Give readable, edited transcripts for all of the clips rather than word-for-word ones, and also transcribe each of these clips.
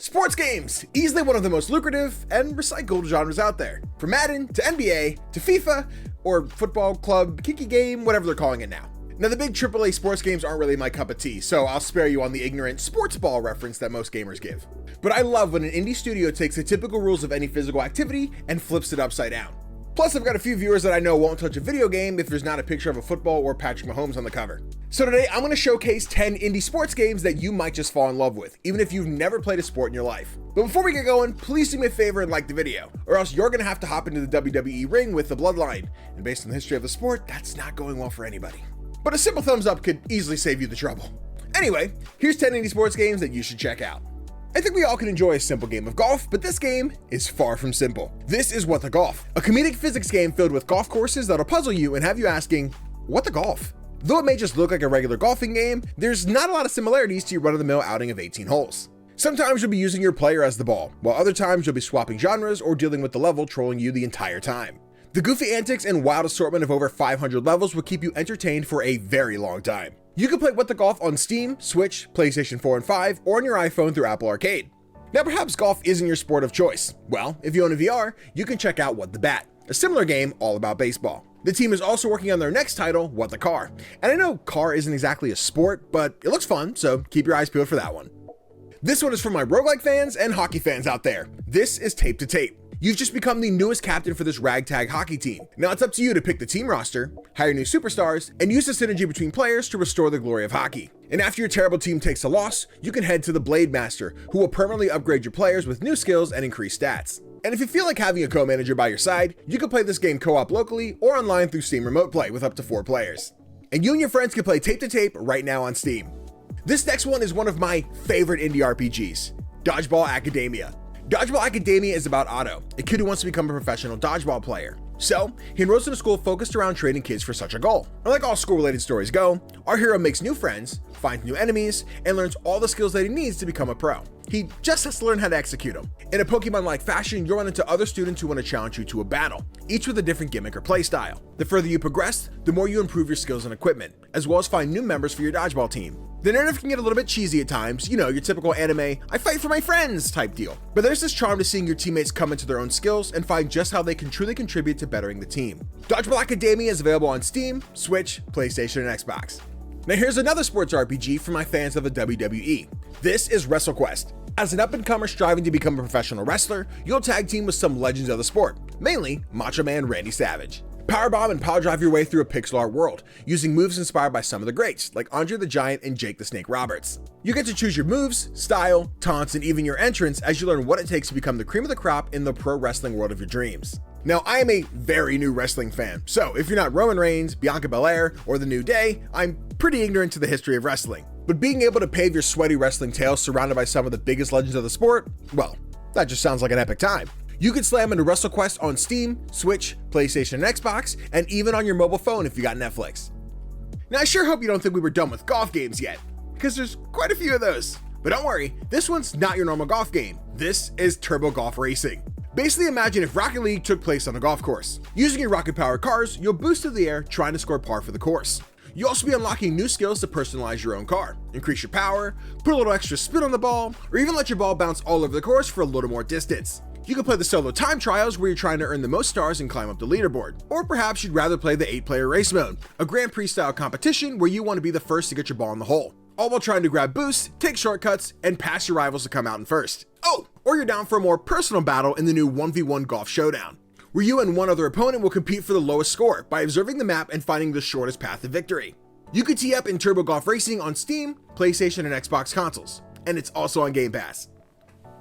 Sports games, easily one of the most lucrative and recycled genres out there. From Madden to NBA to FIFA or football club, kiki game, whatever they're calling it now. Now the big AAA sports games aren't really my cup of tea, so I'll spare you on the ignorant sports ball reference that most gamers give. But I love when an indie studio takes the typical rules of any physical activity and flips it upside down. Plus, I've got a few viewers that I know won't touch a video game if there's not a picture of a football or Patrick Mahomes on the cover. So today, I'm going to showcase 10 indie sports games that you might just fall in love with, even if you've never played a sport in your life. But before we get going, please do me a favor and like the video, or else you're going to have to hop into the WWE ring with the Bloodline. And based on the history of the sport, that's not going well for anybody. But a simple thumbs up could easily save you the trouble. Anyway, here's 10 indie sports games that you should check out. I think we all can enjoy a simple game of golf, but this game is far from simple. This is What the Golf, a comedic physics game filled with golf courses that'll puzzle you and have you asking, what the golf? Though it may just look like a regular golfing game, there's not a lot of similarities to your run-of-the-mill outing of 18 holes. Sometimes you'll be using your player as the ball, while other times you'll be swapping genres or dealing with the level trolling you the entire time. The goofy antics and wild assortment of over 500 levels will keep you entertained for a very long time. You can play What the Golf on Steam, Switch, PlayStation 4 and 5, or on your iPhone through Apple Arcade. Now perhaps golf isn't your sport of choice. Well, if you own a VR, you can check out What the Bat, a similar game all about baseball. The team is also working on their next title, What the Car. And I know car isn't exactly a sport, but it looks fun, so keep your eyes peeled for that one. This one is for my roguelike fans and hockey fans out there. This is Tape to Tape. You've just become the newest captain for this ragtag hockey team. Now it's up to you to pick the team roster, hire new superstars, and use the synergy between players to restore the glory of hockey. And after your terrible team takes a loss, you can head to the Blade Master, who will permanently upgrade your players with new skills and increased stats. And if you feel like having a co-manager by your side, you can play this game co-op locally or online through Steam Remote Play with up to 4 players. And you and your friends can play Tape to Tape right now on Steam. This next one is one of my favorite indie RPGs, Dodgeball Academia. Dodgeball Academia is about Otto, a kid who wants to become a professional dodgeball player. So, he enrolls in a school focused around training kids for such a goal. And like all school-related stories go, our hero makes new friends, finds new enemies, and learns all the skills that he needs to become a pro. He just has to learn how to execute them. In a Pokemon-like fashion, you'll run into other students who want to challenge you to a battle, each with a different gimmick or playstyle. The further you progress, the more you improve your skills and equipment, as well as find new members for your dodgeball team. The narrative can get a little bit cheesy at times, you know, your typical anime, I fight for my friends type deal. But there's this charm to seeing your teammates come into their own skills and find just how they can truly contribute to bettering the team. Dodgeball Academia is available on Steam, Switch, PlayStation, and Xbox. Now here's another sports RPG for my fans of the WWE. This is Wrestlequest. As an up-and-comer striving to become a professional wrestler, you'll tag team with some legends of the sport, mainly Macho Man Randy Savage. Powerbomb and power drive your way through a pixel art world, using moves inspired by some of the greats, like Andre the Giant and Jake the Snake Roberts. You get to choose your moves, style, taunts, and even your entrance as you learn what it takes to become the cream of the crop in the pro wrestling world of your dreams. Now, I am a very new wrestling fan, so if you're not Roman Reigns, Bianca Belair, or The New Day, I'm pretty ignorant to the history of wrestling. But being able to pave your sweaty wrestling tale surrounded by some of the biggest legends of the sport, well, that just sounds like an epic time. You can slam into Wrestlequest on Steam, Switch, PlayStation, and Xbox, and even on your mobile phone if you got Netflix. Now I sure hope you don't think we were done with golf games yet, because there's quite a few of those. But don't worry, this one's not your normal golf game. This is Turbo Golf Racing. Basically imagine if Rocket League took place on a golf course. Using your rocket-powered cars, you'll boost through the air trying to score par for the course. You'll also be unlocking new skills to personalize your own car, increase your power, put a little extra spin on the ball, or even let your ball bounce all over the course for a little more distance. You can play the solo time trials where you're trying to earn the most stars and climb up the leaderboard. Or perhaps you'd rather play the 8-player race mode, a Grand Prix style competition where you want to be the first to get your ball in the hole, all while trying to grab boosts, take shortcuts, and pass your rivals to come out in first. Oh, or you're down for a more personal battle in the new 1v1 Golf Showdown, where you and one other opponent will compete for the lowest score by observing the map and finding the shortest path to victory. You can tee up in Turbo Golf Racing on Steam, PlayStation, and Xbox consoles, and it's also on Game Pass.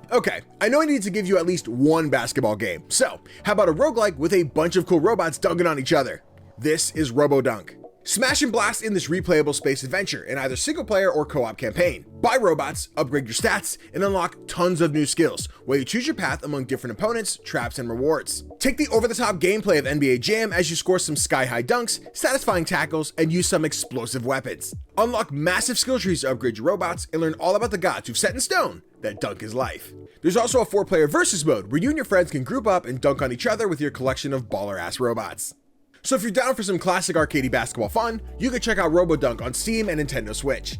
Okay, I know I need to give you at least one basketball game, so how about a roguelike with a bunch of cool robots dunking on each other? This is RoboDunk. Smash and blast in this replayable space adventure in either single player or co-op campaign. Buy robots, upgrade your stats, and unlock tons of new skills, while you choose your path among different opponents, traps, and rewards. Take the over-the-top gameplay of NBA Jam as you score some sky-high dunks, satisfying tackles, and use some explosive weapons. Unlock massive skill trees to upgrade your robots and learn all about the gods who've set in stone that dunk is life. There's also a 4-player versus mode where you and your friends can group up and dunk on each other with your collection of baller-ass robots. So if you're down for some classic arcadey basketball fun, you can check out RoboDunk on Steam and Nintendo Switch.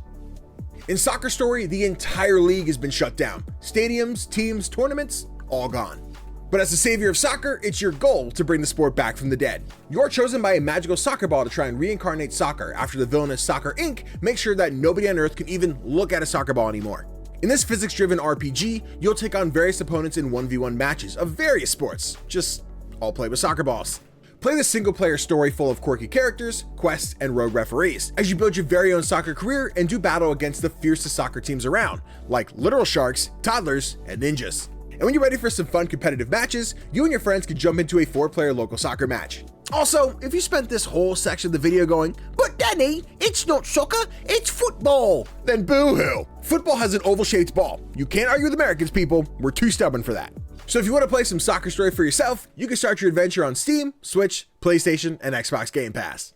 In Soccer Story, the entire league has been shut down. Stadiums, teams, tournaments, all gone. But as the savior of soccer, it's your goal to bring the sport back from the dead. You're chosen by a magical soccer ball to try and reincarnate soccer after the villainous Soccer Inc. makes sure that nobody on Earth can even look at a soccer ball anymore. In this physics-driven RPG, you'll take on various opponents in 1v1 matches of various sports, just all played with soccer balls. Play the single-player story full of quirky characters, quests, and rogue referees, as you build your very own soccer career and do battle against the fiercest soccer teams around, like literal sharks, toddlers, and ninjas. And when you're ready for some fun competitive matches, you and your friends can jump into a 4-player local soccer match. Also, if you spent this whole section of the video going, "But Danny, it's not soccer, it's football," then boo-hoo. Football has an oval-shaped ball. You can't argue with Americans, people. We're too stubborn for that. So if you want to play some Soccer Story for yourself, you can start your adventure on Steam, Switch, PlayStation, and Xbox Game Pass.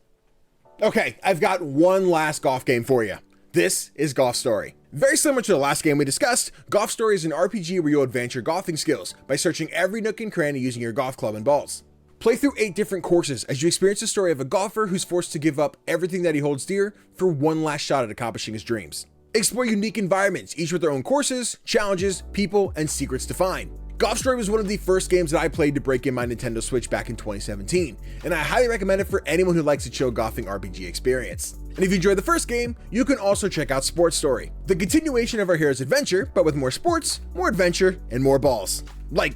Okay, I've got one last golf game for you. This is Golf Story. Very similar to the last game we discussed, Golf Story is an RPG where you'll advance your golfing skills by searching every nook and cranny using your golf club and balls. Play through 8 different courses as you experience the story of a golfer who's forced to give up everything that he holds dear for one last shot at accomplishing his dreams. Explore unique environments, each with their own courses, challenges, people, and secrets to find. Golf Story was one of the first games that I played to break in my Nintendo Switch back in 2017, and I highly recommend it for anyone who likes a chill golfing RPG experience. And if you enjoyed the first game, you can also check out Sports Story, the continuation of our hero's adventure, but with more sports, more adventure, and more balls. Like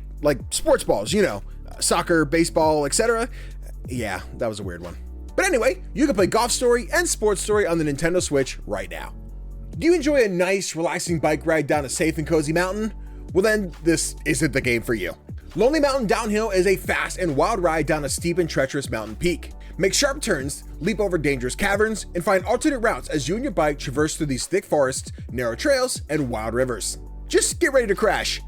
sports balls, you know, soccer, baseball, etc. Yeah, that was a weird one. But anyway, you can play Golf Story and Sports Story on the Nintendo Switch right now. Do you enjoy a nice, relaxing bike ride down a safe and cozy mountain? Well then, this isn't the game for you. Lonely Mountain Downhill is a fast and wild ride down a steep and treacherous mountain peak. Make sharp turns, leap over dangerous caverns, and find alternate routes as you and your bike traverse through these thick forests, narrow trails, and wild rivers. Just get ready to crash.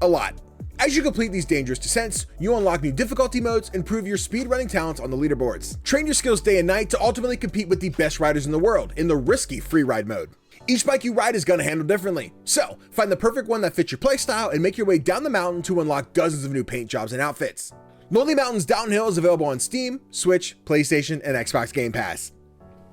A lot. As you complete these dangerous descents, you unlock new difficulty modes and prove your speedrunning talents on the leaderboards. Train your skills day and night to ultimately compete with the best riders in the world in the risky free ride mode. Each bike you ride is going to handle differently, so find the perfect one that fits your playstyle and make your way down the mountain to unlock dozens of new paint jobs and outfits. Lonely Mountains Downhill is available on Steam, Switch, PlayStation, and Xbox Game Pass.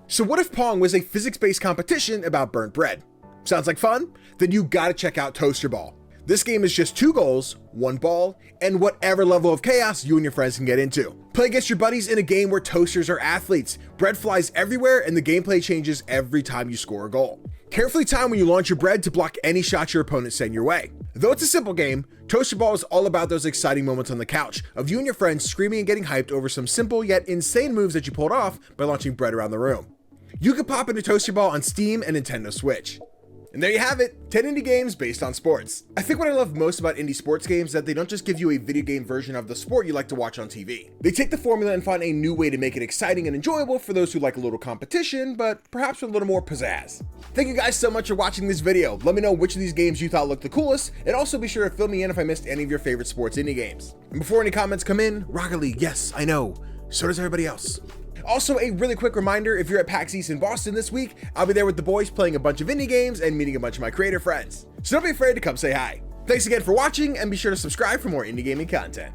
So what if Pong was a physics-based competition about burnt bread? Sounds like fun? Then you gotta check out Toaster Ball. This game is just 2 goals, 1 ball, and whatever level of chaos you and your friends can get into. Play against your buddies in a game where toasters are athletes, bread flies everywhere, and the gameplay changes every time you score a goal. Carefully time when you launch your bread to block any shot your opponents send your way. Though it's a simple game, Toaster Ball is all about those exciting moments on the couch of you and your friends screaming and getting hyped over some simple yet insane moves that you pulled off by launching bread around the room. You can pop into Toaster Ball on Steam and Nintendo Switch. And there you have it, 10 indie games based on sports. I think what I love most about indie sports games is that they don't just give you a video game version of the sport you like to watch on TV. They take the formula and find a new way to make it exciting and enjoyable for those who like a little competition, but perhaps with a little more pizzazz. Thank you guys so much for watching this video. Let me know which of these games you thought looked the coolest, and also be sure to fill me in if I missed any of your favorite sports indie games. And before any comments come in, Rocket League, yes, I know, so does everybody else. Also, a really quick reminder, if you're at PAX East in Boston this week, I'll be there with the boys playing a bunch of indie games and meeting a bunch of my creator friends. So don't be afraid to come say hi. Thanks again for watching, and be sure to subscribe for more indie gaming content.